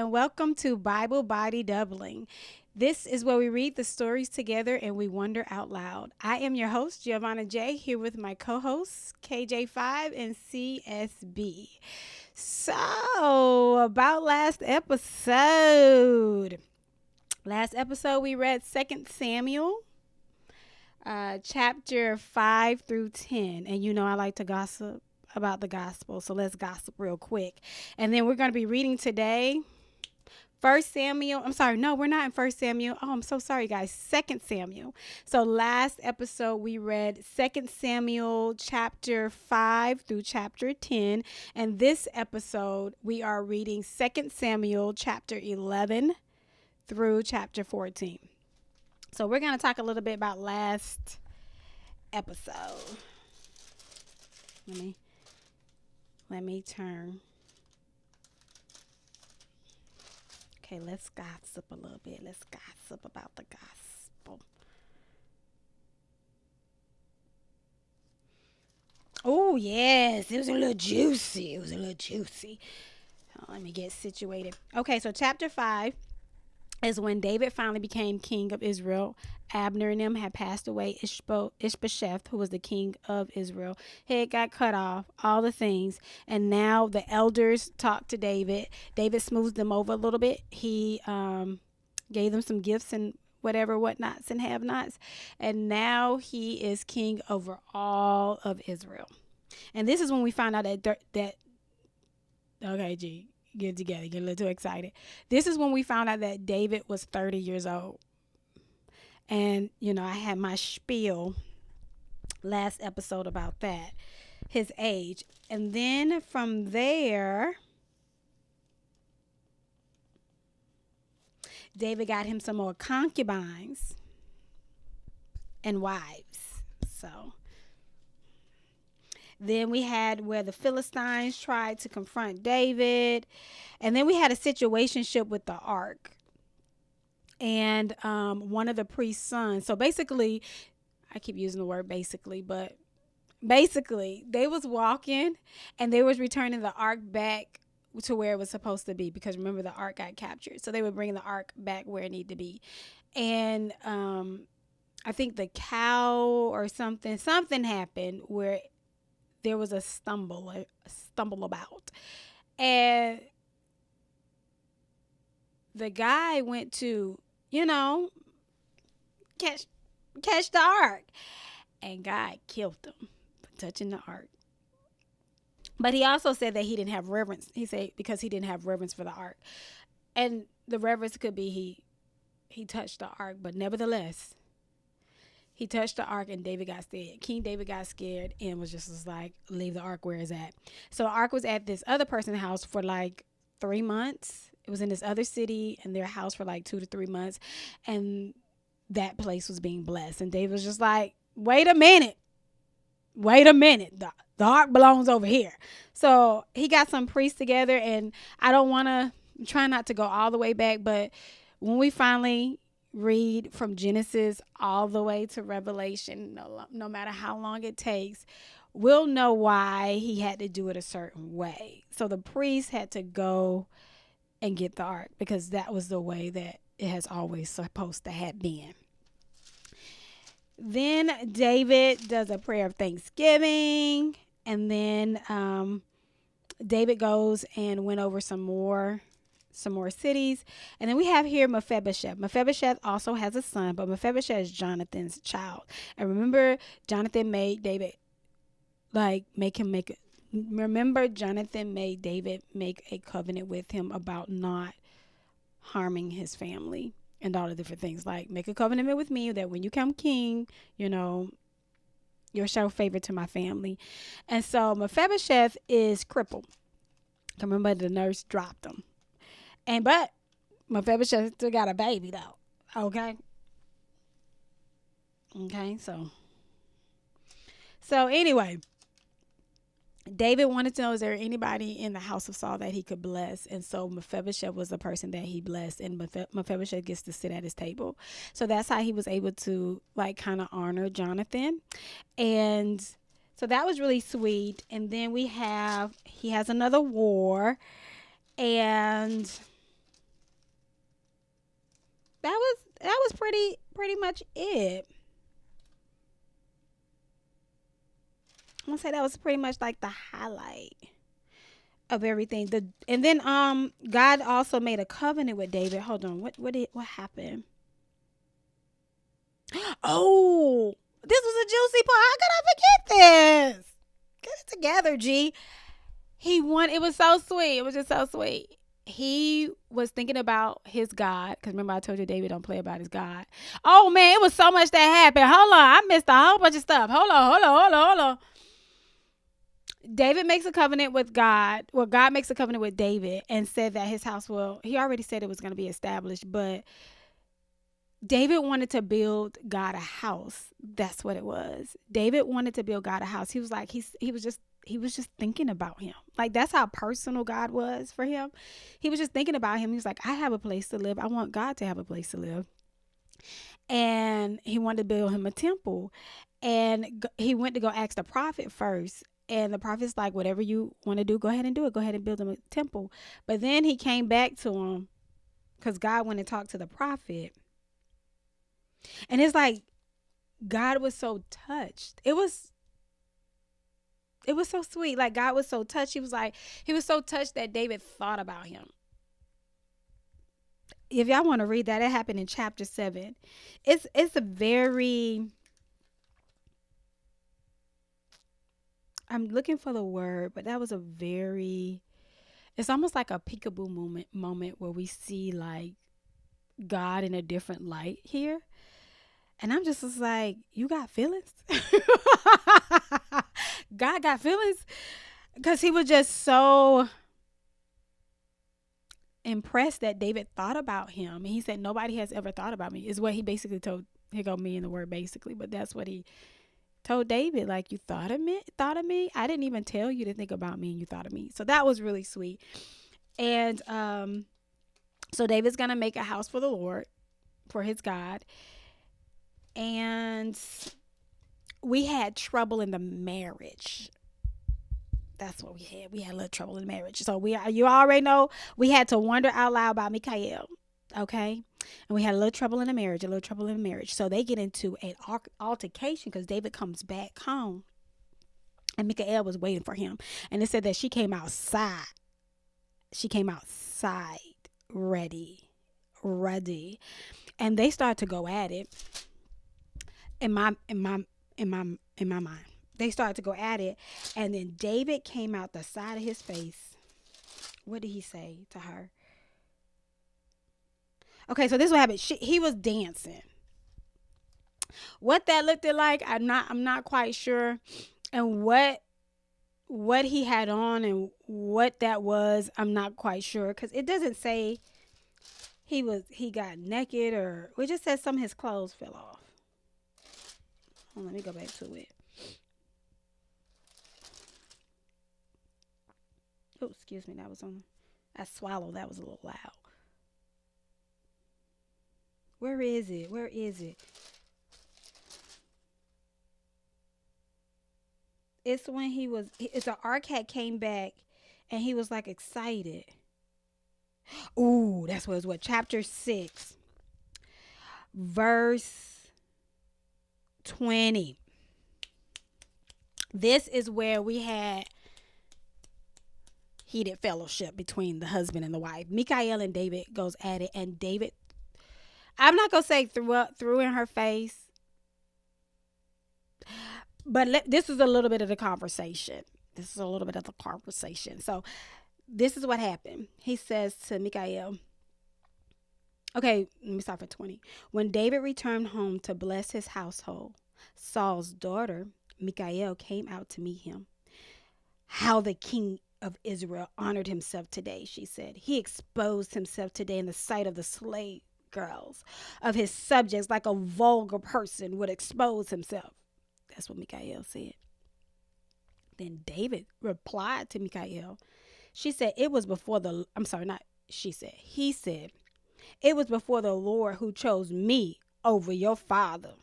and welcome to Bible Body Doubling. This is where we read the stories together and we wonder out loud. I am your host, Giovanna J, here with my co-hosts, KJ5 and CSB. So, about last episode. Last episode, we read 2 Samuel, chapter 5 through 10. And you know I like to gossip about the gospel, so let's gossip real quick. And then we're going to be reading today First Samuel. I'm sorry, no, we're not in First Samuel. Oh, I'm so sorry, guys. 2 Samuel. So last episode we read 2 Samuel chapter 5 through chapter 10, and this episode we are reading 2 Samuel chapter 11 through chapter 14. So we're going to talk a little bit about last episode. Let me turn. Okay, let's gossip a little bit. Let's gossip about the gospel. Oh, yes. It was a little juicy. Let me get situated. Okay, so chapter 5 is when David finally became king of Israel. Abner and them had passed away. Ishbosheth, who was the king of Israel, head got cut off, all the things. And now the elders talked to David. David smoothed them over a little bit. He gave them some gifts and whatnots and have-nots. And now he is king over all of Israel. And this is when we found out that okay, G, get it together, get a little too excited. This is when we found out that David was 30 years old. And, you know, I had my spiel last episode about that, his age. And then from there, David got him some more concubines and wives. So then we had where the Philistines tried to confront David. And then we had a situationship with the ark and one of the priest's sons. So basically, I keep using the word basically, but basically they was walking and they was returning the ark back to where it was supposed to be, because remember the ark got captured. So they were bringing the ark back where it needed to be. And I think the cow or something happened where there was a stumble about. And the guy went to, catch the ark. And God killed him for touching the ark. But he also said that he didn't have reverence. He said because he didn't have reverence for the ark. And the reverence could be he touched the ark, but nevertheless, he touched the ark and David got scared. King David got scared and was just like, leave the ark where it's at. So the ark was at this other person's house for like 3 months. It was in this other city and their house for like 2 to 3 months. And that place was being blessed. And David was just like, wait a minute. The ark belongs over here. So he got some priests together, and I don't want to try not to go all the way back. But when we finally read from Genesis all the way to Revelation, no matter how long it takes, we'll know why he had to do it a certain way. So the priest had to go and get the ark because that was the way that it has always supposed to have been. Then David does a prayer of thanksgiving, and then David goes and went over some more cities. And then we have here Mephibosheth. Mephibosheth also has a son, but Mephibosheth is Jonathan's child. And remember, Jonathan made David Jonathan made David make a covenant with him about not harming his family and all the different things. Like, make a covenant with me that when you come king, you'll show favor to my family. And so Mephibosheth is crippled. Remember, the nurse dropped him. But Mephibosheth still got a baby though. Okay, so anyway, David wanted to know, is there anybody in the house of Saul that he could bless? And so Mephibosheth was the person that he blessed, and Mephibosheth gets to sit at his table. So that's how he was able to kind of honor Jonathan. And so that was really sweet. And then he has another war, and that was pretty much it. I'm gonna say that was pretty much like the highlight of everything. And then God also made a covenant with David. Hold on, what happened? Oh, this was a juicy part. How could I forget this? Get it together, G. It was so sweet. It was just so sweet. He was thinking about his God. Because remember, I told you David don't play about his God. Oh, man, it was so much that happened. Hold on. I missed a whole bunch of stuff. Hold on. David makes a covenant with God. Well, God makes a covenant with David and said that his house he already said it was going to be established, but David wanted to build God a house. That's what it was. David wanted to build God a house. He was like, he was just thinking about him. Like, that's how personal God was for him. He was just thinking about him. He was like, I have a place to live. I want God to have a place to live. And he wanted to build him a temple. And he went to go ask the prophet first. And the prophet's like, whatever you want to do, go ahead and do it. Go ahead and build him a temple. But then he came back to him because God went and talked to the prophet. And it's like God was so touched. It was so sweet. Like, God was so touched. He was so touched that David thought about him. If y'all want to read that, it happened in chapter 7. It's a very, I'm looking for the word, but that was a very, it's almost like a peekaboo moment where we see like God in a different light here. And I'm just like, you got feelings? God got feelings? Because he was just so impressed that David thought about him. And he said, nobody has ever thought about me, is what he basically told. Here go me in the word basically, but that's what he told David. Like, you thought of me? I didn't even tell you to think about me and you thought of me. So that was really sweet. And so David's going to make a house for the Lord, for his God. And we had trouble in the marriage. That's what we had. We had a little trouble in marriage. So you already know we had to wonder out loud about Michael. Okay. And we had a little trouble in the marriage. So they get into an altercation because David comes back home and Michael was waiting for him. And it said that she came outside. Ready. And they start to go at it. In my mind, they started to go at it, and then David came out the side of his face. What did he say to her? Okay, so this is what happened. He was dancing. What that looked like, I'm not quite sure, and what he had on and what that was, I'm not quite sure, because it doesn't say he got naked, or it just says some of his clothes fell off. Let me go back to it. Oh, excuse me. I swallowed. That was a little loud. Where is it? It's when it's the ark had came back and he was like excited. Ooh, that's what chapter 6, verse 20. This is where we had heated fellowship between the husband and the wife. Michael and David goes at it, and David, I'm not gonna say threw in her face, but this is a little bit of the conversation. So this is what happened. He says to Michael, okay, let me start at 20. When David returned home to bless his household, Saul's daughter, Michal, came out to meet him. How the king of Israel honored himself today, she said. He exposed himself today in the sight of the slave girls of his subjects like a vulgar person would expose himself. That's what Michal said. Then David replied to Michal. He said, it was before the Lord who chose me over your father.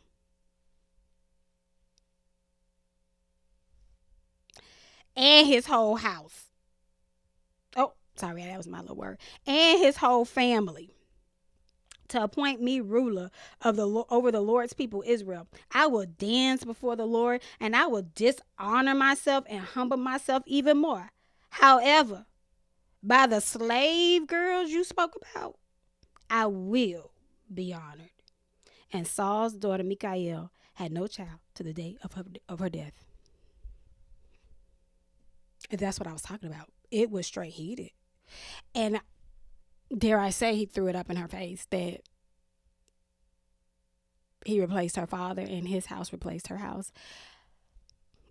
And his whole house. Oh, sorry, that was my little word. And his whole family. to appoint me ruler of over the Lord's people Israel. I will dance before the Lord, and I will dishonor myself and humble myself even more. However, by the slave girls you spoke about, I will be honored. And Saul's daughter Michal had no child to the day of her death. And that's what I was talking about. It was straight heated. And dare I say, he threw it up in her face that he replaced her father and his house replaced her house.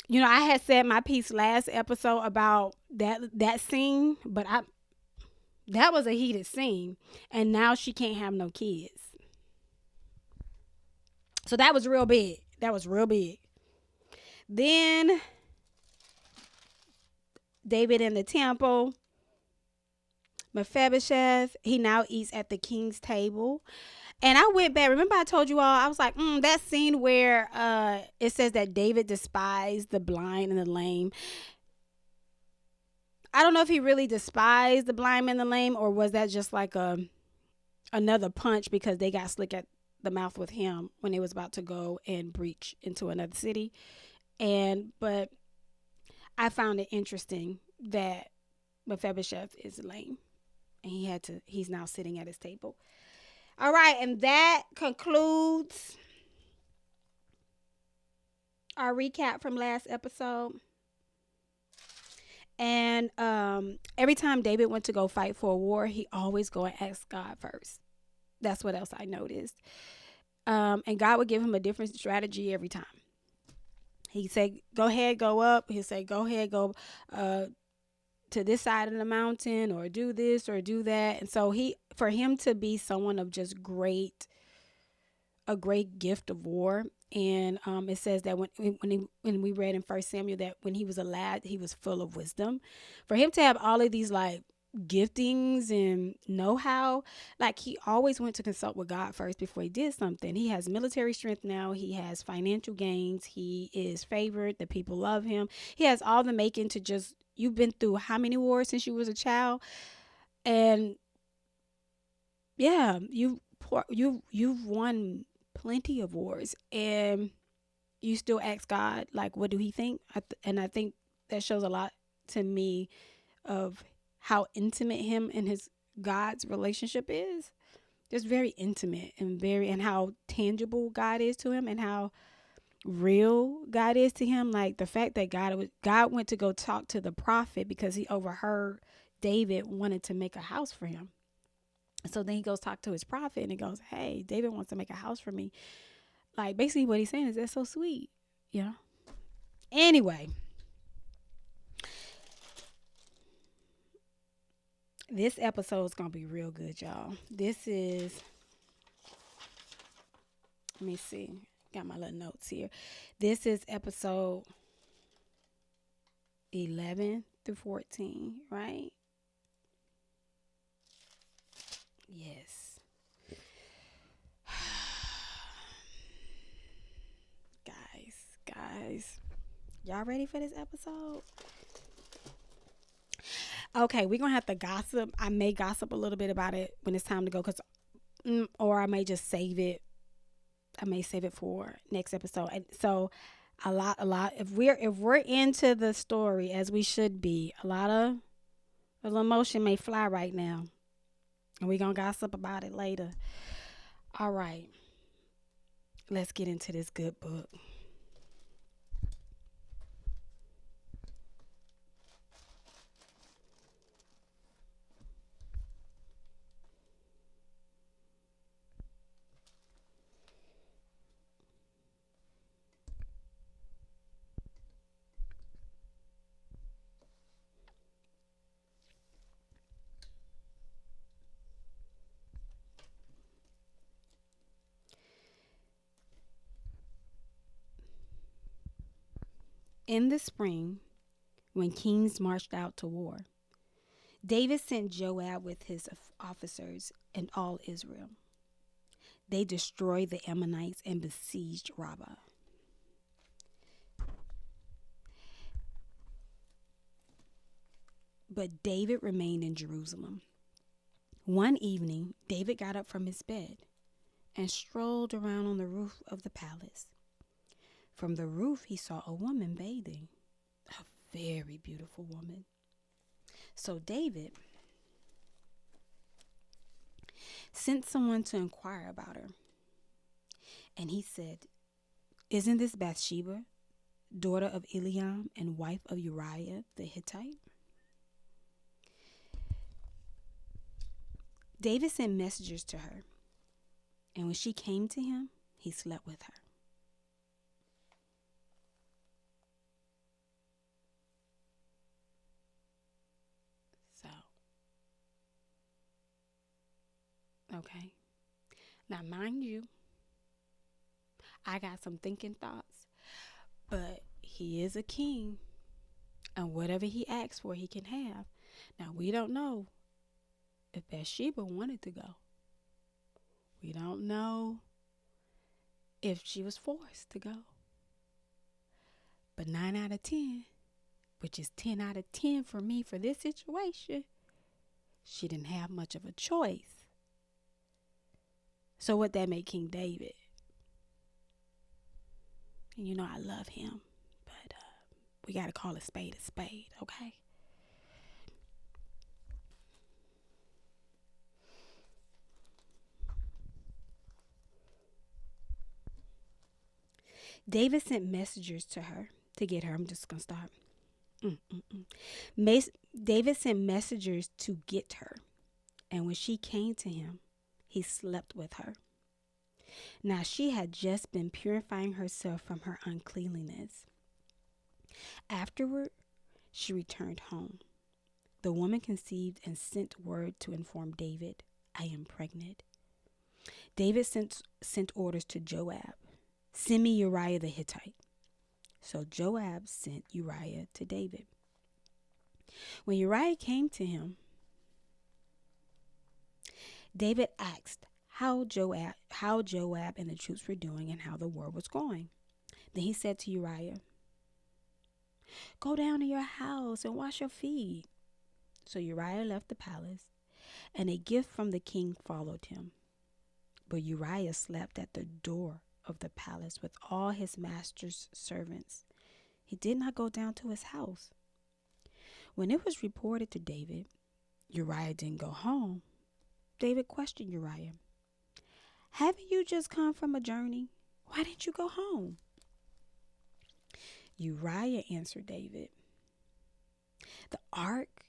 You know, I had said my piece last episode about that scene, but that was a heated scene. And now she can't have no kids. So that was real big. That was real big. Then David in the temple. Mephibosheth, he now eats at the king's table. And I went back. Remember I told you all, I was like, that scene where it says that David despised the blind and the lame. I don't know if he really despised the blind and the lame, or was that just like another punch because they got slick at the mouth with him when they was about to go and breach into another city. But I found it interesting that Mephibosheth is lame. And he's now sitting at his table. All right, and that concludes our recap from last episode. And every time David went to go fight for a war, he always go and ask God first. That's what else I noticed. And God would give him a different strategy every time. He'd say, go ahead, go up. He'd say, go ahead, go to this side of the mountain, or do this or do that. And so for him to be someone of just a great gift of war. And it says that when we read in 1 Samuel that when he was a lad, he was full of wisdom. For him to have all of these like giftings and know-how, like he always went to consult with God first before he did something. He has military strength now. He has financial gains. He is favored. The people love him. He has all the making to just, you've been through how many wars since you was a child? And yeah, you've won plenty of wars, and you still ask God, like, what do he think? And I think that shows a lot to me of how intimate him and his God's relationship is. Just very intimate and how tangible God is to him and how real God is to him. Like the fact that God went to go talk to the prophet because he overheard David wanted to make a house for him. So then he goes talk to his prophet and he goes, hey, David wants to make a house for me. Like basically what he's saying is, that's so sweet. You know? Anyway. This episode is going to be real good, y'all. This is, let me see. Got my little notes here. This is episode 11 through 14, right? Yes. Guys, y'all ready for this episode? Okay, we're going to have to gossip. I may gossip a little bit about it when it's time to go, or I may just save it. I may save it for next episode. And so a lot. If we're into the story as we should be, a little emotion may fly right now. And we're going to gossip about it later. All right. Let's get into this good book. In the spring, when kings marched out to war, David sent Joab with his officers and all Israel. They destroyed the Ammonites and besieged Rabbah. But David remained in Jerusalem. One evening, David got up from his bed and strolled around on the roof of the palace. From the roof, he saw a woman bathing, a very beautiful woman. So David sent someone to inquire about her. And he said, "Isn't this Bathsheba, daughter of Eliam and wife of Uriah the Hittite?" David sent messengers to her, and when she came to him, he slept with her. So, okay. Now, mind you, I got some thinking thoughts, but he is a king, and whatever he asks for, he can have. Now, we don't know if Bathsheba wanted to go. We don't know if she was forced to go. But 9 out of 10, which is 10 out of 10 for me for this situation, she didn't have much of a choice. So what that made King David? And you know I love him, but we got to call a spade, okay? David sent messengers to her to get her. I'm just going to stop. David sent messengers to get her, and when she came to him, he slept with her. Now she had just been purifying herself from her uncleanliness. Afterward, she returned home. The woman conceived and sent word to inform David, "I am pregnant." David sent orders to Joab, "Send me Uriah the Hittite." So Joab sent Uriah to David. When Uriah came to him, David asked how Joab and the troops were doing and how the war was going. Then he said to Uriah, "Go down to your house and wash your feet." So Uriah left the palace, and a gift from the king followed him. But Uriah slept at the door of the palace with all his master's servants. He did not go down to his house. When it was reported to David, Uriah didn't go home. David questioned Uriah, "Haven't you just come from a journey? Why didn't you go home?" Uriah answered David, "The ark,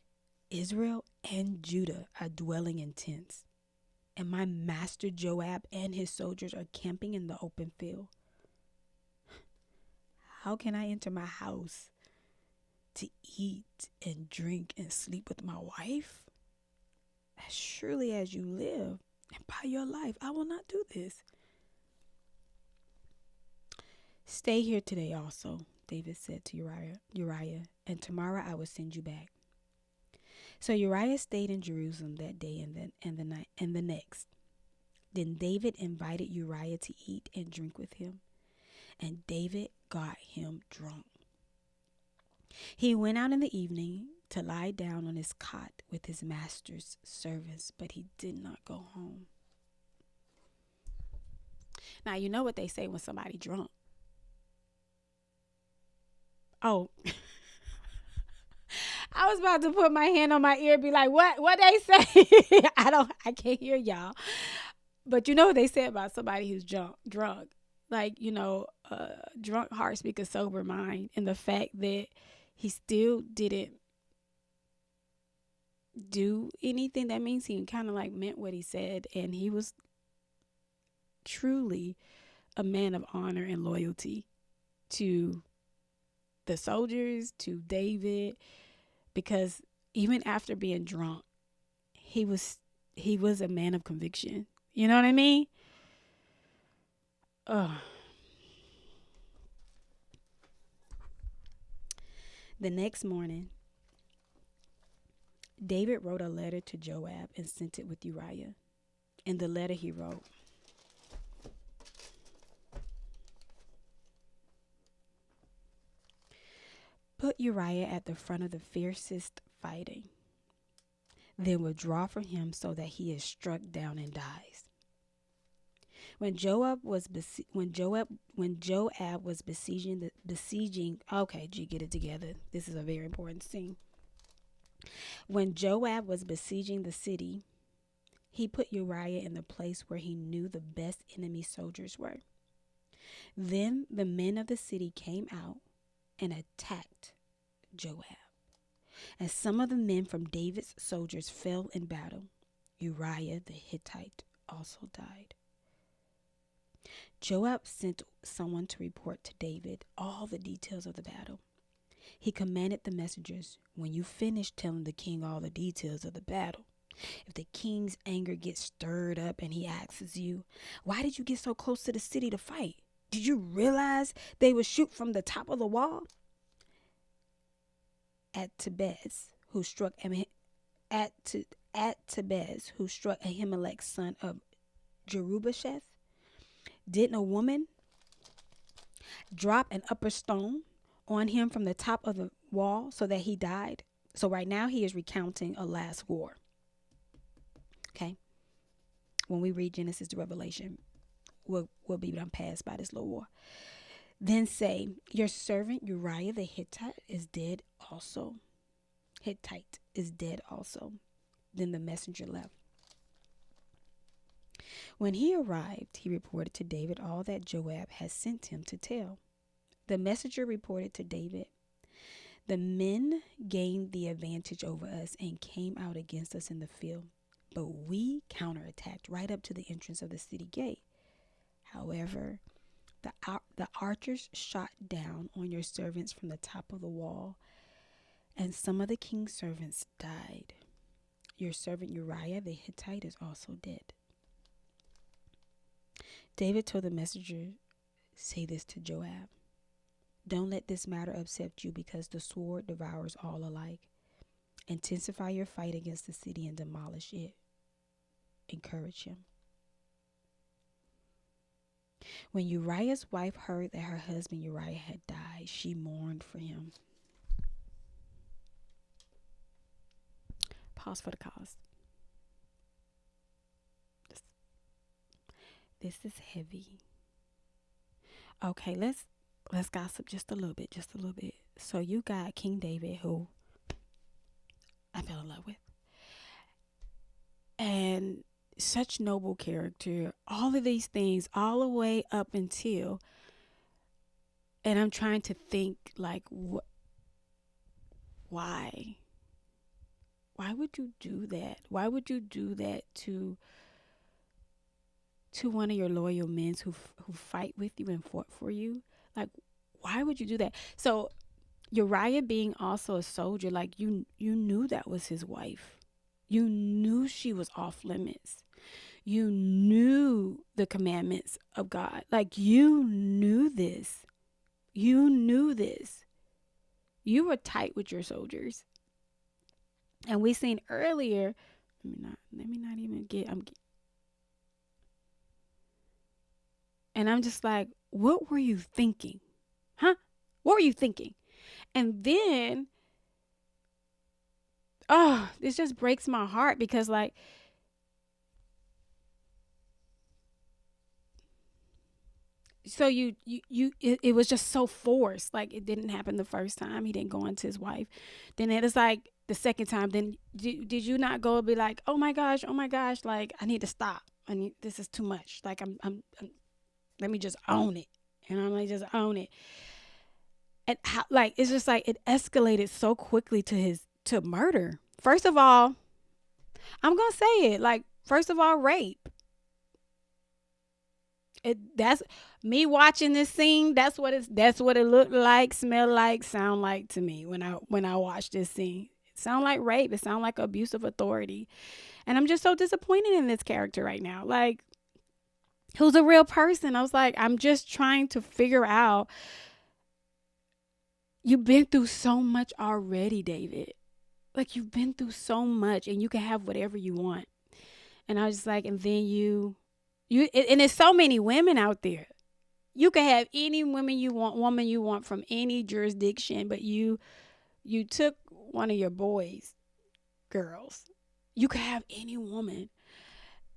Israel, and Judah are dwelling in tents, and my master Joab and his soldiers are camping in the open field. How can I enter my house to eat and drink and sleep with my wife? As surely as you live, and by your life, I will not do this." "Stay here today also," David said to Uriah, "and tomorrow I will send you back." So Uriah stayed in Jerusalem that day and the next. Then David invited Uriah to eat and drink with him, and David got him drunk. He went out in the evening to lie down on his cot with his master's servants, but he did not go home. Now, you know what they say when somebody drunk. Oh, I was about to put my hand on my ear and be like, what they say? I can't hear y'all. But you know what they say about somebody who's drunk. Like, drunk heart speak a sober mind. And the fact that he still didn't do anything, that means he kind of like meant what he said. And he was truly a man of honor and loyalty to the soldiers, to David, because even after being drunk, he was a man of conviction. You know what I mean? The next morning, David wrote a letter to Joab and sent it with Uriah. In the letter he wrote, "Put Uriah at the front of the fiercest fighting. then withdraw from him so that he is struck down and dies. When Joab was besieging. Okay, G, get it together. This is a very important scene. When Joab was besieging the city, he put Uriah in the place where he knew the best enemy soldiers were. Then the men of the city came out and attacked Joab. And some of the men from David's soldiers fell in battle. Uriah the Hittite also died. Joab sent someone to report to David all the details of the battle. He commanded the messengers, when you finish telling the king all the details of the battle, if the king's anger gets stirred up and he asks you, why did you get so close to the city to fight? Did you realize they would shoot from the top of the wall? At Tebez, who struck Ahimelech, son of Jerubasheth, didn't a woman drop an upper stone on him from the top of the wall so that he died? So right now he is recounting a last war. Okay. When we read Genesis to Revelation, we'll be done passed by this little war. Then say, your servant Uriah the Hittite is dead also. Then the messenger left. When he arrived, he reported to David all that Joab had sent him to tell. The messenger reported to David, the men gained the advantage over us and came out against us in the field, but we counterattacked right up to the entrance of the city gate. However, the archers shot down on your servants from the top of the wall, and some of the king's servants died. Your servant Uriah the Hittite is also dead. David told the messenger, say this to Joab. Don't let this matter upset you, because the sword devours all alike. Intensify your fight against the city and demolish it. Encourage him. When Uriah's wife heard that her husband Uriah had died, she mourned for him. Pause for the cause. This is heavy. Okay, let's gossip just a little bit. So you got King David, who I fell in love with, and such noble character, all of these things, all the way up until, and I'm trying to think, like, why would you do that? Why would you do that to one of your loyal men who fight with you and fought for you? Like, why would you do that? So Uriah being also a soldier, like, you knew that was his wife. You knew she was off limits. You knew the commandments of God. Like, you knew this. You were tight with your soldiers. And we seen earlier, let me not even get, and I'm just like, what were you thinking? Huh? What were you thinking? And then, this just breaks my heart, because, like, so it was just so forced. Like, it didn't happen the first time. He didn't go into his wife. Then it was like the second time. Then did you not go and be like, oh my gosh, like, I need to stop. This is too much. Like, I'm let me just own it. And I'm like, just own it. And how, like, it's just like, it escalated so quickly to murder. First of all, I'm going to say it. Like, first of all, rape. That's me watching this scene. That's what it looked like, smelled like, sound like to me when I watched this scene. It sound like rape. It sound like abuse of authority. And I'm just so disappointed in this character right now. Like, who's a real person. I was like, I'm just trying to figure out. You've been through so much already, David. Like, you've been through so much, and you can have whatever you want. And I was just like, and then and there's so many women out there. You can have any woman you want from any jurisdiction, but you took one of your boys' girls, You could have any woman.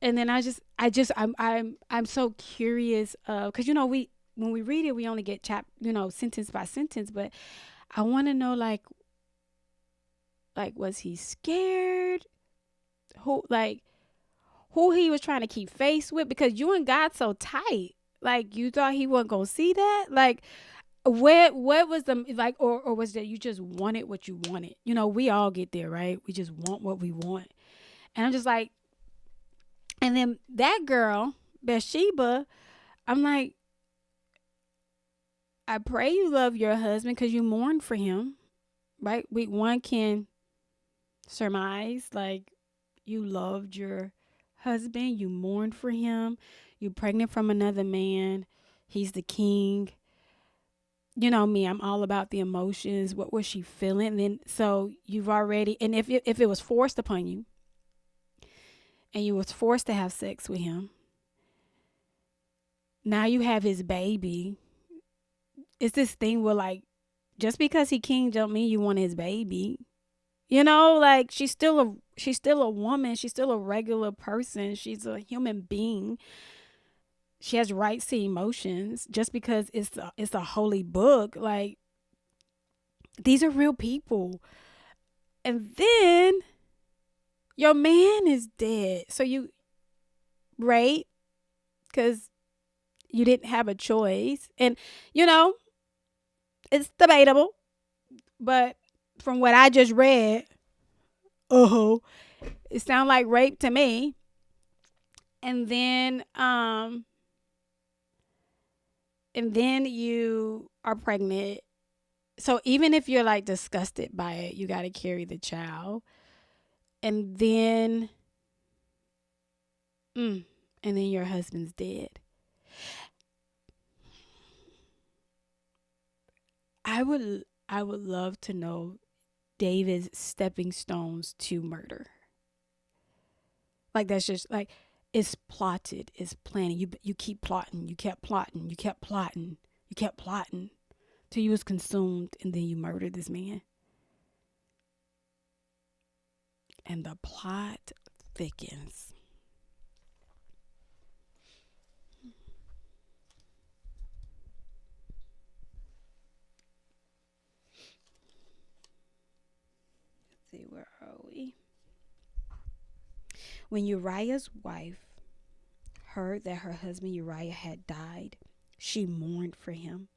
And then I'm so curious because we when we read it we only get sentence by sentence, but I want to know was he scared? Who he was trying to keep face with, because you and God so tight. Like, you thought he wasn't gonna see that? Like, what was the or was that you just wanted what you wanted? We all get there, right? We just want what we want. And I'm just like, and then that girl, Bathsheba, I'm like, I pray you love your husband because you mourn for him, right? One can surmise, like, you loved your husband, you mourned for him, you pregnant from another man, he's the king. You know me, I'm all about the emotions. What was she feeling? And then so you've already, and if it was forced upon you, and you was forced to have sex with him, now you have his baby. It's this thing where, like, just because he king don't mean you want his baby. Like, she's still a woman. She's still a regular person. She's a human being. She has rights to emotions. Just because it's a holy book, like, these are real people. And then your man is dead. So right? Because you didn't have a choice. And, it's debatable. But from what I just read, it sounds like rape to me. And then you are pregnant. So even if you're like disgusted by it, you got to carry the child. And then your husband's dead. I would love to know David's stepping stones to murder. Like, that's just like, it's plotted, it's planning. You keep plotting, you kept plotting, you kept plotting, you kept plotting till you was consumed, and then you murdered this man. And the plot thickens. Let's see, where are we? When Uriah's wife heard that her husband Uriah had died, she mourned for him.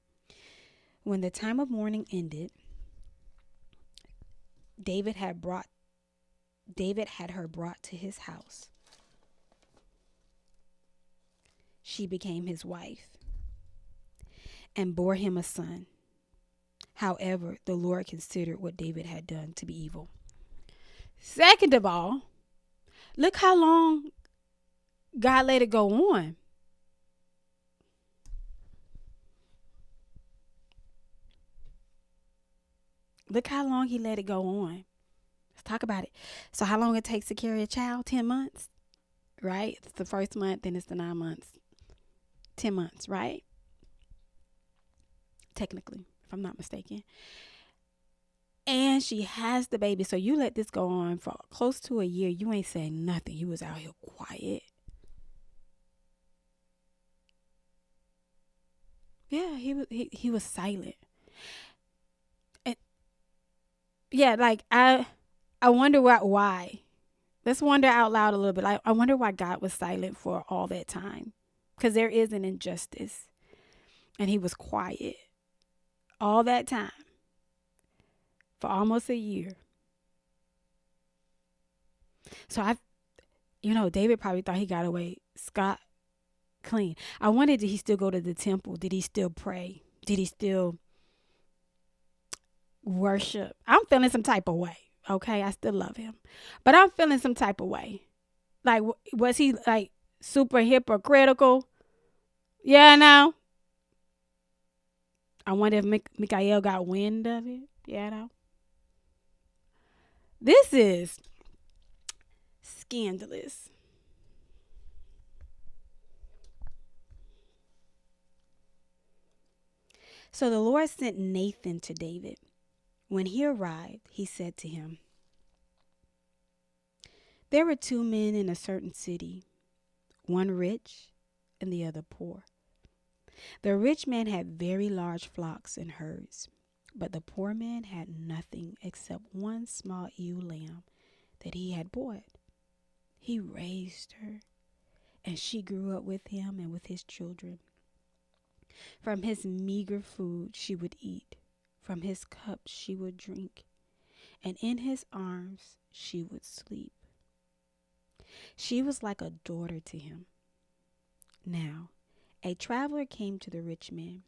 When the time of mourning ended, David had her brought to his house. She became his wife and bore him a son. However, the Lord considered what David had done to be evil. Second of all, look how long God let it go on. Look how long he let it go on. Let's talk about it. So how long it takes to carry a child? 10 months, right? It's the first month, then it's the 9 months. 10 months, right? Technically, if I'm not mistaken. And she has the baby. So you let this go on for close to a year. You ain't saying nothing. You was out here quiet. Yeah, he was silent. And yeah, like, I wonder why. Let's wonder out loud a little bit. I wonder why God was silent for all that time. Because there is an injustice. And he was quiet all that time. For almost a year. So David probably thought he got away scot clean. I wonder, did he still go to the temple? Did he still pray? Did he still worship? I'm feeling some type of way. Okay, I still love him. But I'm feeling some type of way. Like, was he like super hypocritical? Yeah, no. I wonder if Mikael got wind of it. Yeah, no. This is scandalous. So the Lord sent Nathan to David. When he arrived, he said to him, There were two men in a certain city, one rich and the other poor. The rich man had very large flocks and herds, but the poor man had nothing except one small ewe lamb that he had bought. He raised her, and she grew up with him and with his children. From his meager food she would eat, from his cup she would drink, and in his arms she would sleep. She was like a daughter to him. Now, a traveler came to the rich man,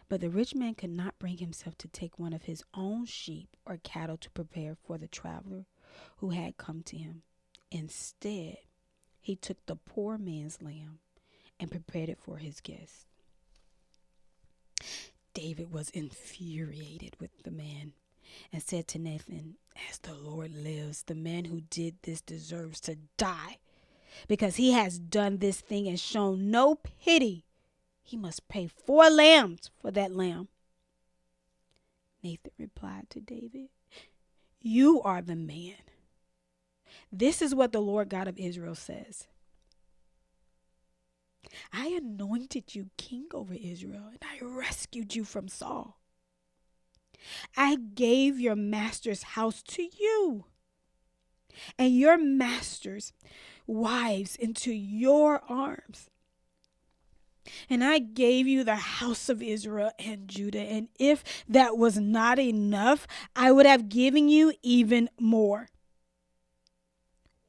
but the rich man could not bring himself to take one of his own sheep or cattle to prepare for the traveler who had come to him. Instead, he took the poor man's lamb and prepared it for his guest. David was infuriated with the man and said to Nathan, "As the Lord lives, the man who did this deserves to die, because he has done this thing and shown no pity. He must pay 4 lambs for that lamb." Nathan replied to David, "You are the man. This is what the Lord God of Israel says. I anointed you king over Israel, and I rescued you from Saul. I gave your master's house to you, and your master's wives into your arms. And I gave you the house of Israel and Judah, and if that was not enough, I would have given you even more.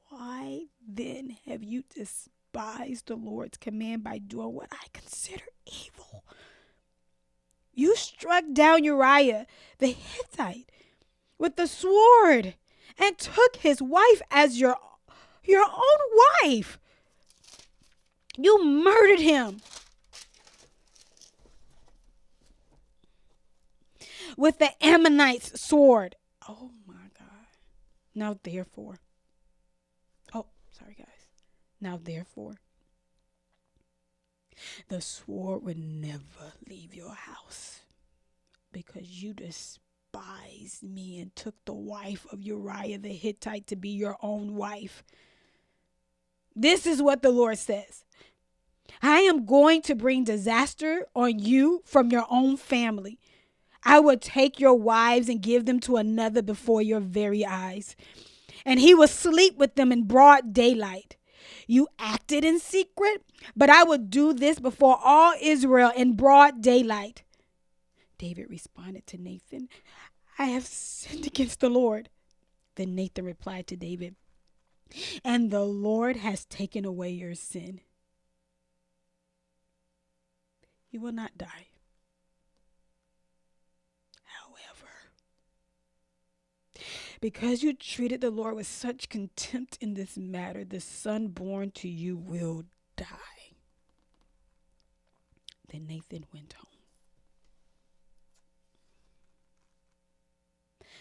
Why then have you despised the Lord's command by doing what I consider evil? You struck down Uriah the Hittite with the sword and took his wife as your own wife. You murdered him with the Ammonite's sword." Oh my God. Now therefore. Oh, sorry guys. Now therefore, the sword would never leave your house, because you despised me and took the wife of Uriah the Hittite to be your own wife. This is what the Lord says. I am going to bring disaster on you from your own family. I will take your wives and give them to another before your very eyes, and he will sleep with them in broad daylight. You acted in secret, but I will do this before all Israel in broad daylight." David responded to Nathan, "I have sinned against the Lord." Then Nathan replied to David, "And the Lord has taken away your sin. You will not die. However, because you treated the Lord with such contempt in this matter, the son born to you will die." Then Nathan went home.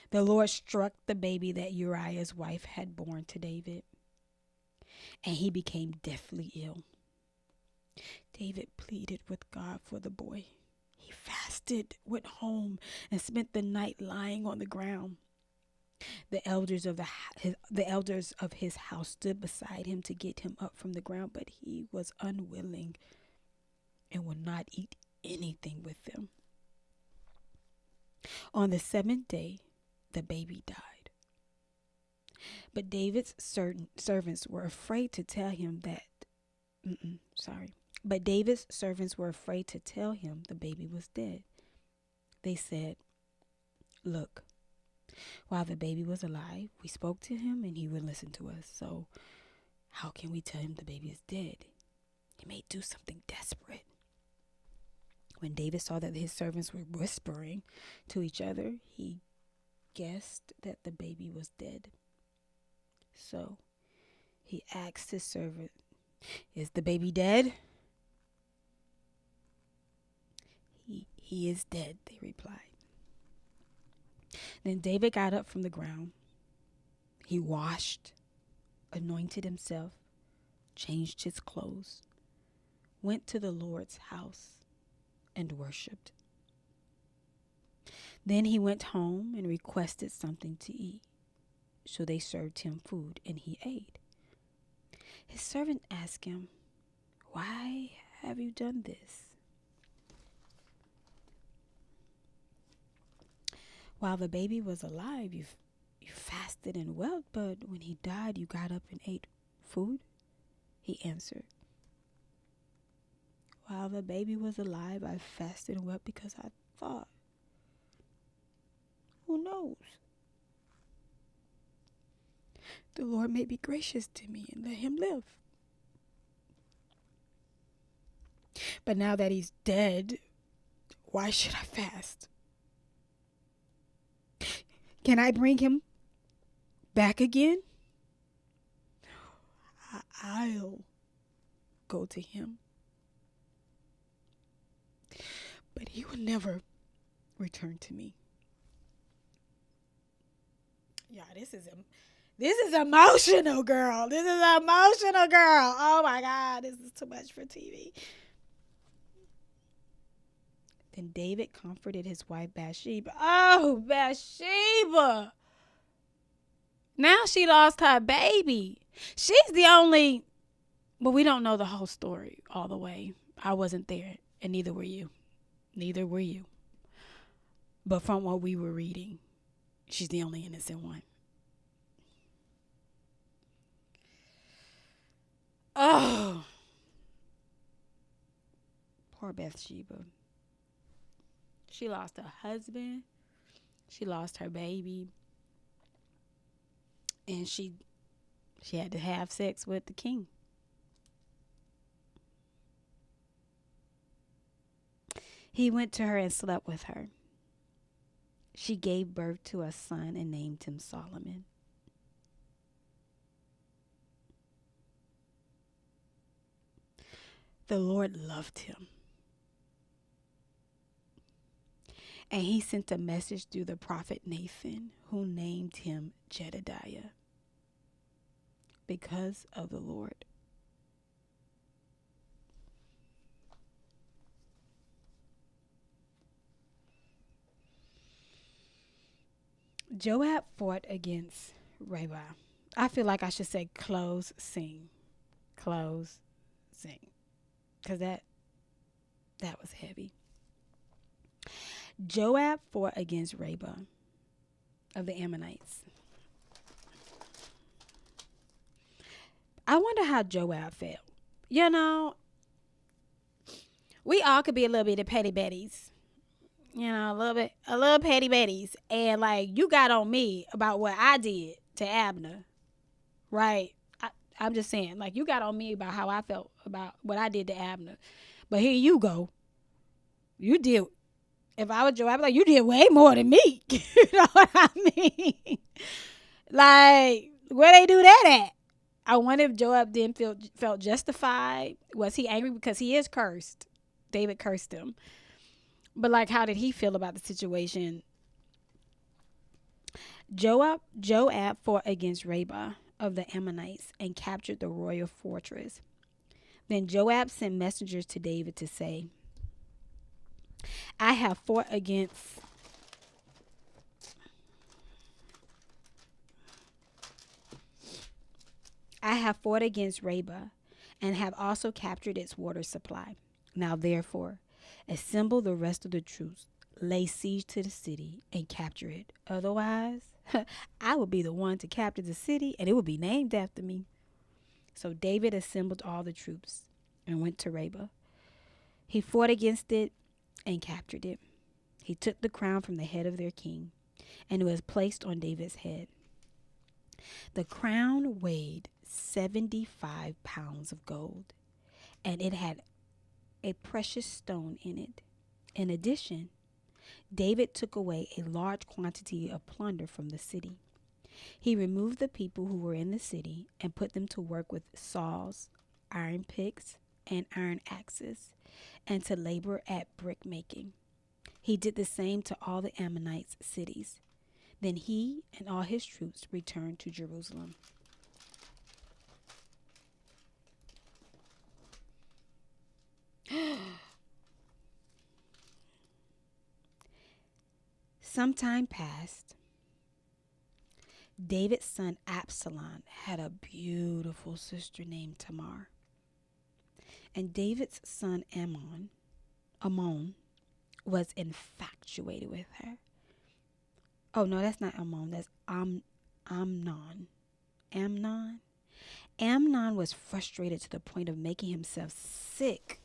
The Lord struck the baby that Uriah's wife had born to David, and he became deathly ill. David pleaded with God for the boy. He fasted, went home, and spent the night lying on the ground. The elders of his house stood beside him to get him up from the ground, but he was unwilling and would not eat anything with them. On the 7th day, the baby died. But David's servants were afraid to tell him But David's servants were afraid to tell him the baby was dead. They said, "Look, while the baby was alive, we spoke to him and he would listen to us. So how can we tell him the baby is dead? He may do something desperate." When David saw that his servants were whispering to each other, he guessed that the baby was dead. So he asked his servant, "Is the baby dead?" He is dead," they replied. Then David got up from the ground. He washed, anointed himself, changed his clothes, went to the Lord's house, and worshipped. Then he went home and requested something to eat. So they served him food, and he ate. His servant asked him, "Why have you done this? While the baby was alive, you fasted and wept, but when he died, you got up and ate food?" He answered, "While the baby was alive, I fasted and wept because I thought, who knows? The Lord may be gracious to me and let him live. But now that he's dead, why should I fast? Can I bring him back again? I'll go to him, but he will never return to me." Yeah, this is emotional, girl. This is emotional, girl. Oh my God, this is too much for TV. Then David comforted his wife Bathsheba. Oh, Bathsheba. Now she lost her baby. She's the only, but we don't know the whole story all the way. I wasn't there, and neither were you. Neither were you. But from what we were reading, she's the only innocent one. Oh, poor Bathsheba. She lost her husband. She lost her baby. And she had to have sex with the king. He went to her and slept with her. She gave birth to a son and named him Solomon. The Lord loved him, and he sent a message through the prophet Nathan, who named him Jedediah, because of the Lord. Joab fought against Rabbah. I feel like I should say close sing. Close sing. Because that was heavy. Joab fought against Rabbah of the Ammonites. I wonder how Joab felt. You know, we all could be a little bit of petty betties. You know, a little petty betties. And like, you got on me about what I did to Abner, right? I'm just saying, like, you got on me about how I felt about what I did to Abner. But here you go. You did, if I was Joab, like, you did way more than me. You know what I mean? Like, where they do that at? I wonder if Joab then felt justified. Was he angry because he is cursed? David cursed him. But like, how did he feel about the situation? Joab fought against Rabbah of the Ammonites and captured the royal fortress. Then Joab sent messengers to David to say, I have fought against Rabbah and have also captured its water supply. Now therefore, assemble the rest of the troops, lay siege to the city, and capture it. Otherwise, I will be the one to capture the city, and it will be named after me. So David assembled all the troops and went to Rabbah. He fought against it and captured it. He took the crown from the head of their king, and it was placed on David's head. The crown weighed 75 pounds of gold, and it had a precious stone in it. In addition, David took away a large quantity of plunder from the city. He removed the people who were in the city and put them to work with saws, iron picks, and iron axes, and to labor at brick making. He did the same to all the Ammonites' cities. Then he and all his troops returned to Jerusalem. Some time passed. David's son Absalom had a beautiful sister named Tamar. And David's son Ammon was infatuated with her. Oh no, that's not Ammon, that's Amnon. Amnon. Amnon was frustrated to the point of making himself sick.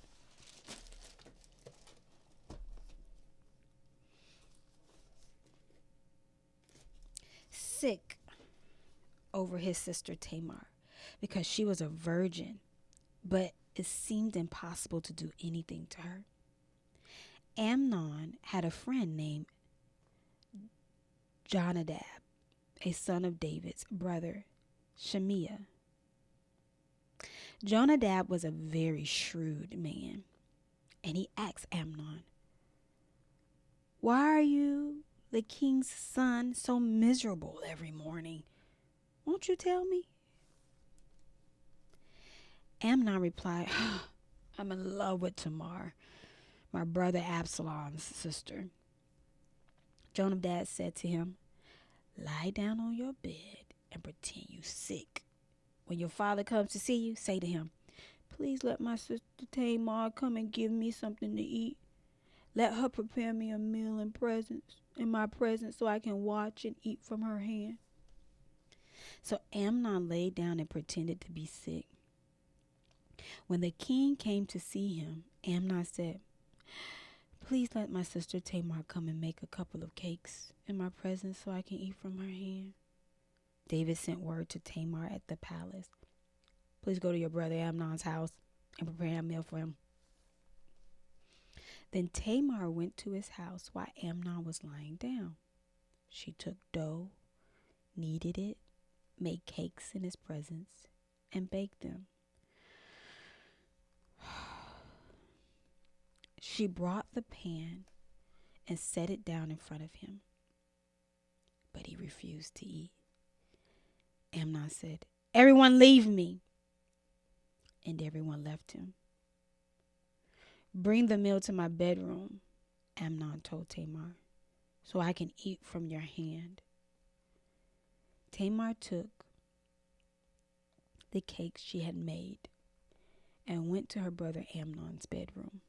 Sick over his sister Tamar because she was a virgin, but it seemed impossible to do anything to her. Amnon had a friend named Jonadab, a son of David's brother Shemiah. Jonadab was a very shrewd man, and he asked Amnon, "Why are you, the king's son, so miserable every morning? Won't you tell me?" Amnon replied, "I'm in love with Tamar, my brother Absalom's sister." Jonadab said to him, "Lie down on your bed and pretend you sick. When your father comes to see you, say to him, 'Please let my sister Tamar come and give me something to eat. Let her prepare me a meal in my presence so I can watch and eat from her hand.'" So Amnon lay down and pretended to be sick. When the king came to see him, Amnon said, "Please let my sister Tamar come and make a couple of cakes in my presence so I can eat from her hand." David sent word to Tamar at the palace, "Please go to your brother Amnon's house and prepare a meal for him." Then Tamar went to his house while Amnon was lying down. She took dough, kneaded it, made cakes in his presence, and baked them. She brought the pan and set it down in front of him, but he refused to eat. Amnon said, "Everyone leave me." And everyone left him. "Bring the meal to my bedroom," Amnon told Tamar, "so I can eat from your hand." Tamar took the cakes she had made and went to her brother Amnon's bedroom.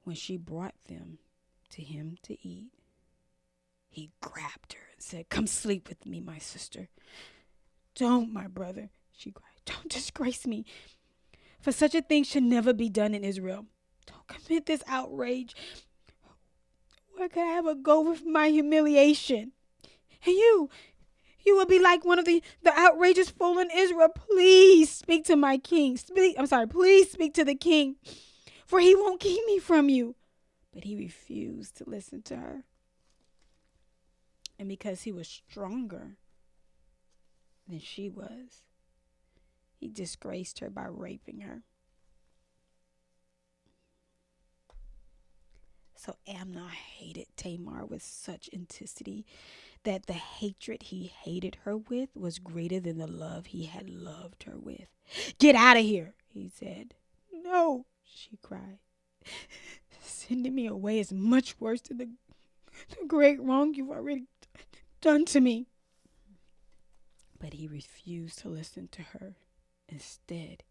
When she brought them to him to eat, he grabbed her and said, "Come sleep with me, my sister." "Don't, my brother," she cried. "Don't disgrace me, for such a thing should never be done in Israel. Don't commit this outrage. Where could I ever go with my humiliation? And you will be like one of the outrageous fool in Israel. Please speak to my king. Please speak to the king, for he won't keep me from you." But he refused to listen to her. And because he was stronger than she was, he disgraced her by raping her. So Amnon hated Tamar with such intensity that the hatred he hated her with was greater than the love he had loved her with. "Get out of here," he said. "No," she cried. "Sending me away is much worse than the great wrong you've already done to me." But he refused to listen to her. Instead,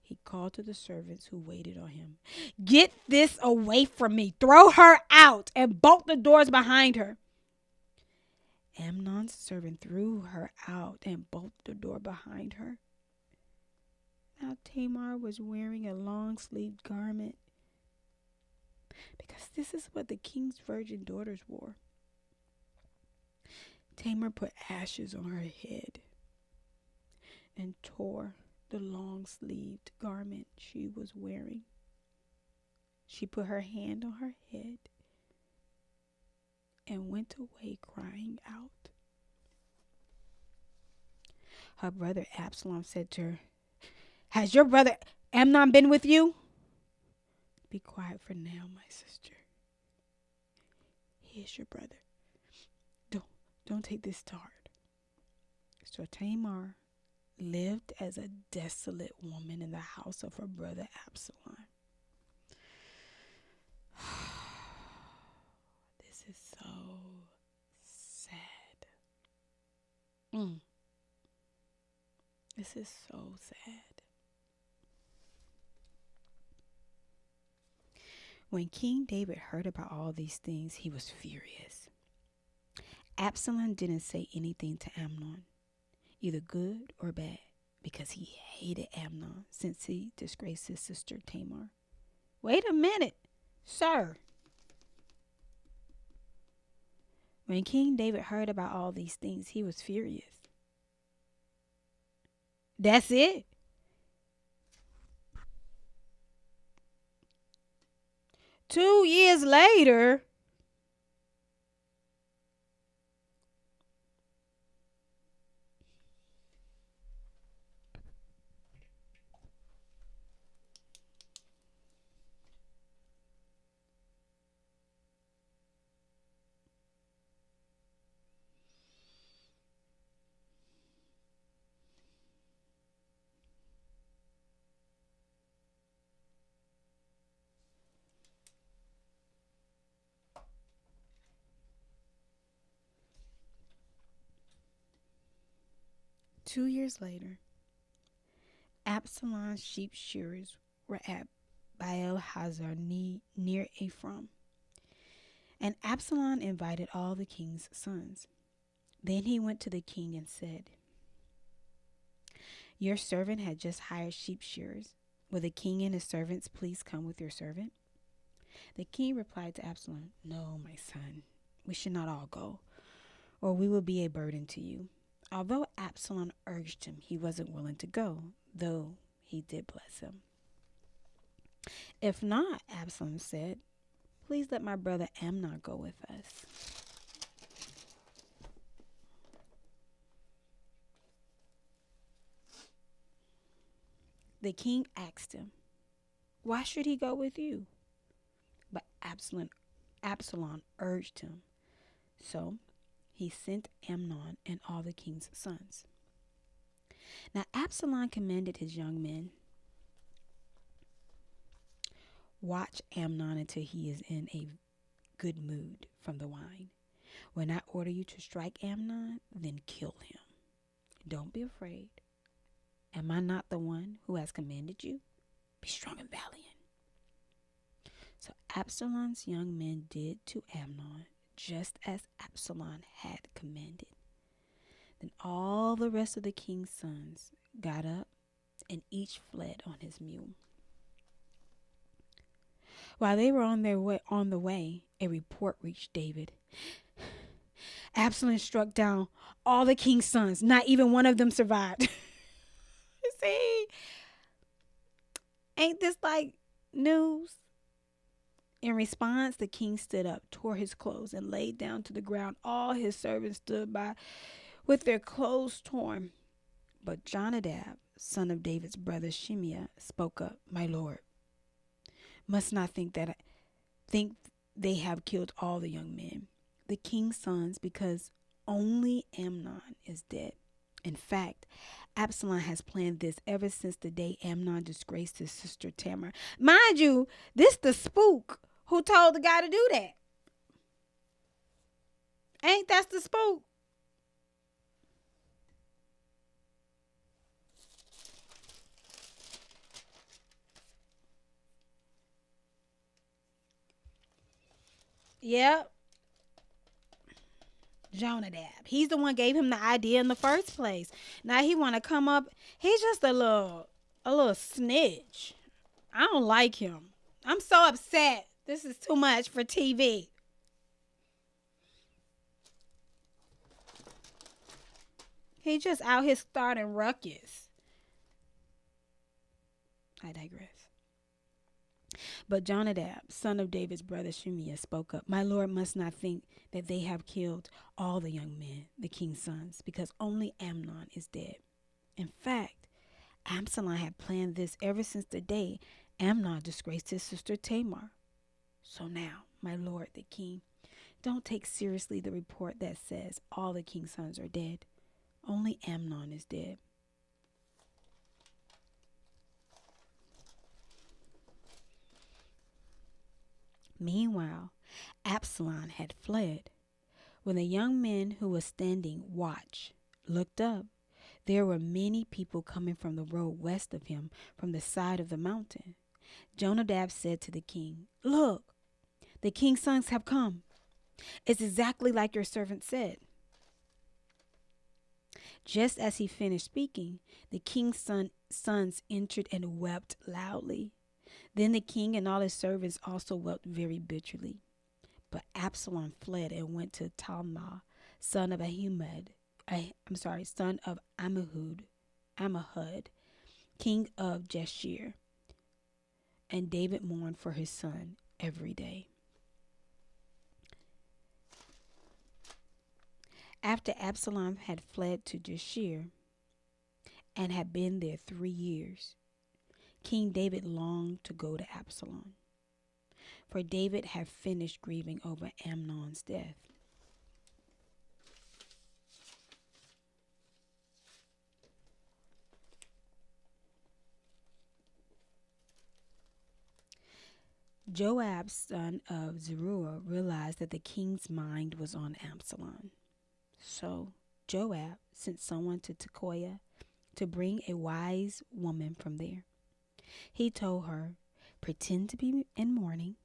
he called to the servants who waited on him. "Get this away from me. Throw her out and bolt the doors behind her." Amnon's servant threw her out and bolted the door behind her. Now Tamar was wearing a long-sleeved garment, because this is what the king's virgin daughters wore. Tamar put ashes on her head and tore the long-sleeved garment she was wearing. She put her hand on her head and went away crying out. Her brother Absalom said to her, "Has your brother Amnon been with you?" "Be quiet for now, my sister. He is your brother. Don't take this to heart." So Tamar lived as a desolate woman in the house of her brother Absalom. This is so sad. Mm, this is so sad. When King David heard about all these things, he was furious. Absalom didn't say anything to Amnon, either good or bad, because he hated Amnon since he disgraced his sister Tamar. Wait a minute, sir. When King David heard about all these things, he was furious. That's it. 2 years later, 2 years later, Absalom's sheep shearers were at Baal Hazar near Ephraim. And Absalom invited all the king's sons. Then he went to the king and said, Your servant had just hired sheep shearers. Will the king and his servants please come with your servant? The king replied to Absalom, No, my son, we should not all go, or we will be a burden to you. Although Absalom urged him, he wasn't willing to go, though he did bless him. If not, Absalom said, Please let my brother Amnon go with us. The king asked him, Why should he go with you? But Absalom urged him. So he sent Amnon and all the king's sons. Now Absalom commanded his young men, Watch Amnon until he is in a good mood from the wine. When I order you to strike Amnon, then kill him. Don't be afraid. Am I not the one who has commanded you? Be strong and valiant. So Absalom's young men did to Amnon just as Absalom had commanded. Then all the rest of the king's sons got up and each fled on his mule. While they were on the way, a report reached David. Absalom struck down all the king's sons. Not even one of them survived. You see? Ain't this like news? In response, the king stood up, tore his clothes, and laid down to the ground. All his servants stood by with their clothes torn. But Jonadab, son of David's brother Shimei, spoke up, My lord, must not think they have killed all the young men, the king's sons, because only Amnon is dead. In fact, Absalom has planned this ever since the day Amnon disgraced his sister Tamar. Mind you, this the spook who told the guy to do that. Ain't that the spook? Yep. Jonadab. He's the one gave him the idea in the first place. Now he want to come up. He's just a little snitch. I don't like him. I'm so upset. This is too much for TV. He just out here starting ruckus. I digress. But Jonadab, son of David's brother Shimei, spoke up. My lord must not think that they have killed all the young men, the king's sons, because only Amnon is dead. In fact, Absalom had planned this ever since the day Amnon disgraced his sister Tamar. So now, my lord the king, don't take seriously the report that says all the king's sons are dead. Only Amnon is dead. Meanwhile, Absalom had fled. When the young men who were standing watch looked up, there were many people coming from the road west of him from the side of the mountain. Jonadab said to the king, "Look, the king's sons have come. It's exactly like your servant said." Just as he finished speaking, the king's sons entered and wept loudly. Then the king and all his servants also wept very bitterly. But Absalom fled and went to Talmah, son of son of Ammihud, king of Jeshir. And David mourned for his son every day. After Absalom had fled to Jeshir and had been there 3 years, King David longed to go to Absalom, for David had finished grieving over Amnon's death. Joab, son of Zeruiah, realized that the king's mind was on Absalom. So Joab sent someone to Tekoa to bring a wise woman from there. He told her, "Pretend to be in mourning,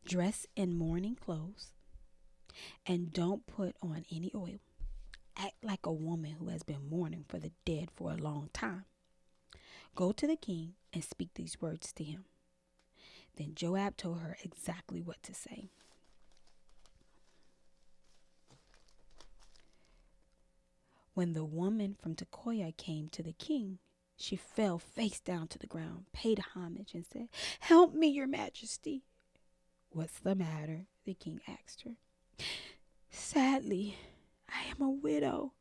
dress in mourning clothes, and don't put on any oil. Act like a woman who has been mourning for the dead for a long time. Go to the king and speak these words to him." Then Joab told her exactly what to say. When the woman from Tekoa came to the king, she fell face down to the ground, paid homage, and said, "Help me, your majesty." "What's the matter?" the king asked her. "Sadly, I am a widow.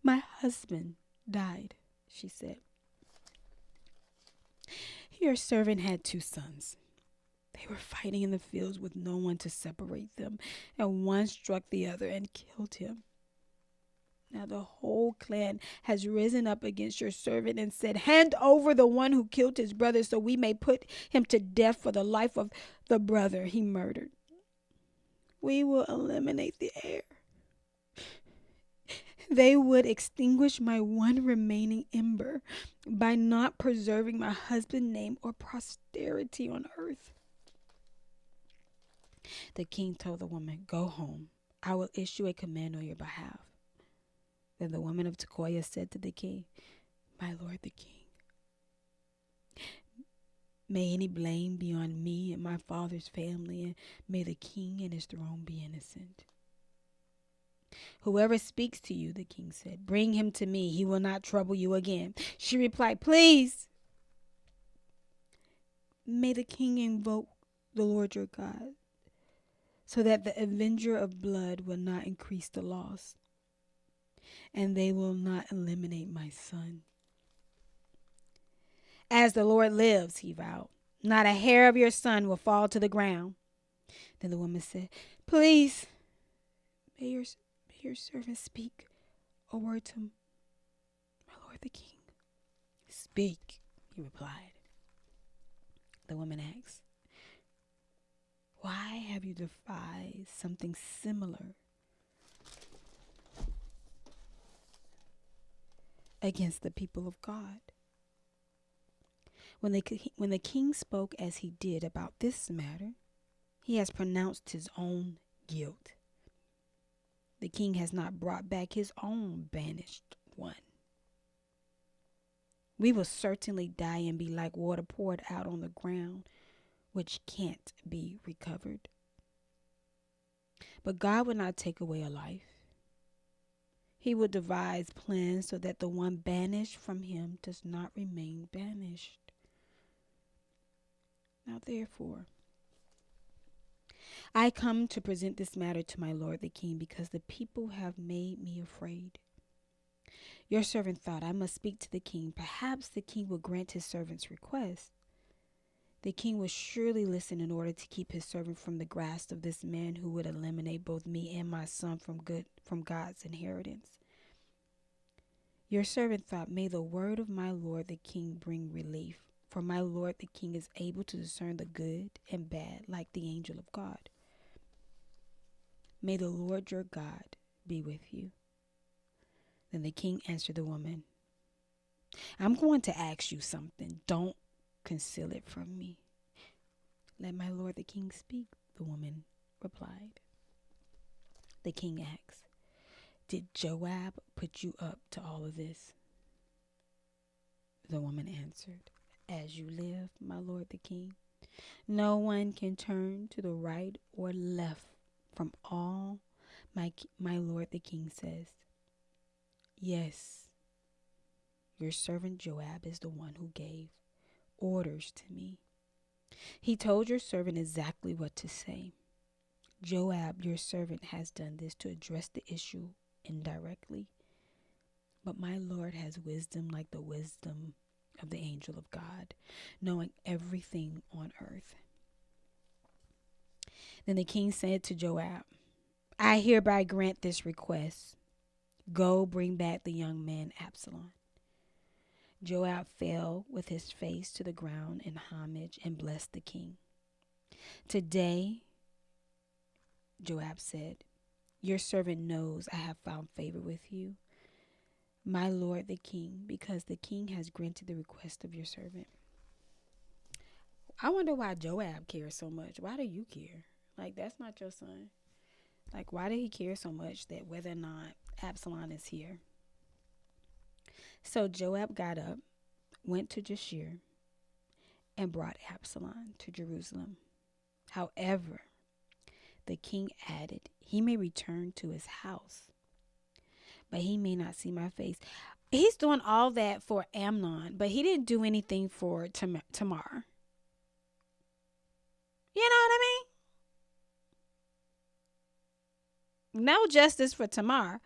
My husband died," she said. "Your servant had 2 sons. They were fighting in the fields with no one to separate them, and one struck the other and killed him. Now the whole clan has risen up against your servant and said, 'Hand over the one who killed his brother so we may put him to death for the life of the brother he murdered. We will eliminate the heir. They would extinguish my one remaining ember by not preserving my husband's name or posterity on earth.'" The king told the woman, "Go home. I will issue a command on your behalf." Then the woman of Tekoa said to the king, "My lord the king, may any blame be on me and my father's family, and may the king and his throne be innocent." "Whoever speaks to you," the king said, "bring him to me. He will not trouble you again." She replied, "Please, may the king invoke the Lord your God, so that the avenger of blood will not increase the loss, and they will not eliminate my son." "As the Lord lives," he vowed, "not a hair of your son will fall to the ground." Then the woman said, "Please, may your servant speak a word to my lord the king." "Speak," he replied. The woman asked, "Why have you devised something similar against the people of God?" When the king spoke as he did about this matter, he has pronounced his own guilt. The king has not brought back his own banished one. We will certainly die and be like water poured out on the ground, which can't be recovered. But God will not take away a life. He will devise plans so that the one banished from him does not remain banished. Now therefore, I come to present this matter to my lord the king, because the people have made me afraid. Your servant thought, I must speak to the king. Perhaps the king will grant his servant's request. The king will surely listen in order to keep his servant from the grasp of this man who would eliminate both me and my son from God's inheritance. Your servant thought, may the word of my lord the king bring relief, for my lord the king is able to discern the good and bad like the angel of God. May the Lord your God be with you." Then the king answered the woman, I'm going to ask you something. Don't conceal it from me. Let my lord the king speak, the woman replied. The king asked, Did Joab put you up to all of this? The woman answered, As you live, my lord the king, no one can turn to the right or left from all my lord the king says. Yes, your servant Joab is the one who gave orders to me. He told your servant exactly what to say. Joab, your servant, has done this to address the issue indirectly. But my Lord has wisdom like the wisdom of the angel of God, knowing everything on earth. Then the king said to Joab, I hereby grant this request. Go bring back the young man Absalom. Joab fell with his face to the ground in homage and blessed the king. Today, Joab said, your servant knows I have found favor with you, my lord the king, because the king has granted the request of your servant. I wonder why Joab cares so much. Why do you care? Like, that's not your son. Like, why did he care so much that whether or not Absalom is here? So Joab got up, went to Jeshurun, and brought Absalom to Jerusalem. However, the king added, he may return to his house, but he may not see my face. He's doing all that for Amnon, but he didn't do anything for Tamar. You know what I mean? No justice for Tamar.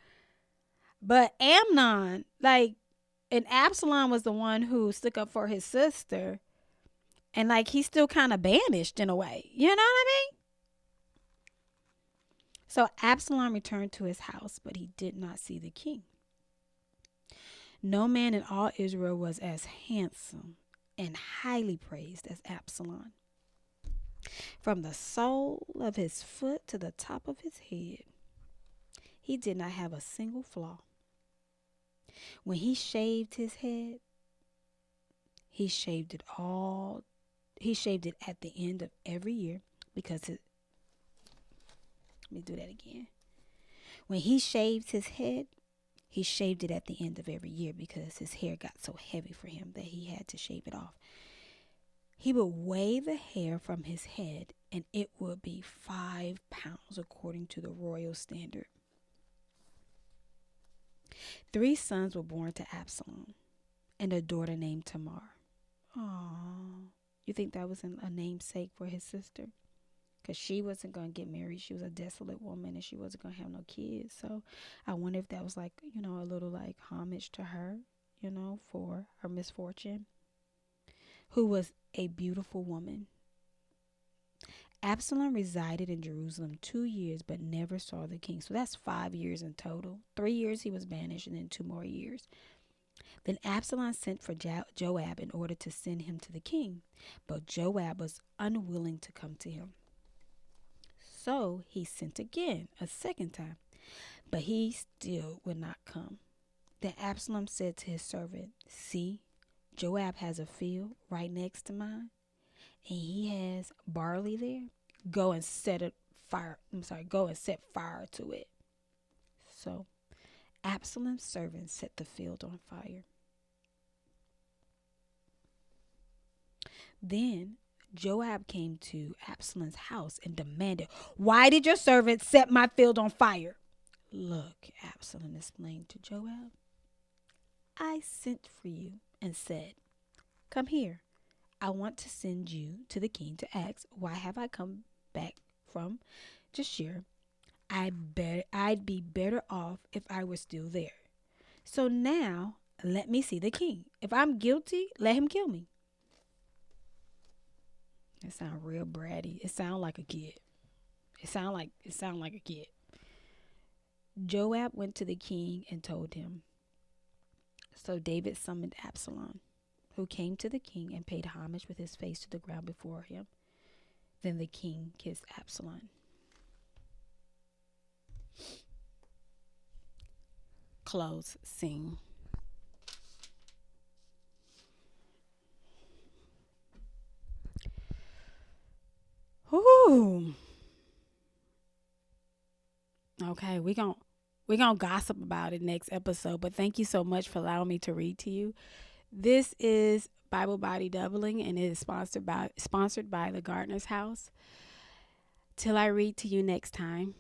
But Amnon, and Absalom was the one who stuck up for his sister. And he's still kind of banished in a way. You know what I mean? So Absalom returned to his house, but he did not see the king. No man in all Israel was as handsome and highly praised as Absalom. From the sole of his foot to the top of his head, he did not have a single flaw. When he shaved his head, he shaved it at the end of every year because let me do that again. When he shaved his head, he shaved it at the end of every year because his hair got so heavy for him that he had to shave it off. He would weigh the hair from his head, and it would be 5 pounds according to the royal standard. 3 sons were born to Absalom, and a daughter named Tamar. Aww. You think that was a namesake for his sister? Because she wasn't going to get married. She was a desolate woman, and she wasn't going to have no kids. So I wonder if that was a little homage to her, for her misfortune, who was a beautiful woman. Absalom resided in Jerusalem 2 years, but never saw the king. So that's 5 years in total. 3 years he was banished, and then 2 more years. Then Absalom sent for Joab in order to send him to the king, but Joab was unwilling to come to him. So he sent again, a second time, but he still would not come. Then Absalom said to his servant, See, Joab has a field right next to mine, and he has barley there. Go and set fire to it. So Absalom's servant set the field on fire. Then Joab came to Absalom's house and demanded, Why did your servant set my field on fire? Look, Absalom explained to Joab, I sent for you and said, Come here. I want to send you to the king to ask, Why have I come back from Jeshurun? I'd be better off if I were still there. So now let me see the king. If I'm guilty, let him kill me. It sounds real bratty. It sounds like a kid. It sounds like a kid. Joab went to the king and told him. So David summoned Absalom, who came to the king and paid homage with his face to the ground before him. Then the king kissed Absalom. close scene. Ooh. Okay, we gonna gossip about it next episode. But thank you so much for allowing me to read to you. This is Bible Body Doubling, and it is sponsored by the Gardener's House. Till I read to you next time.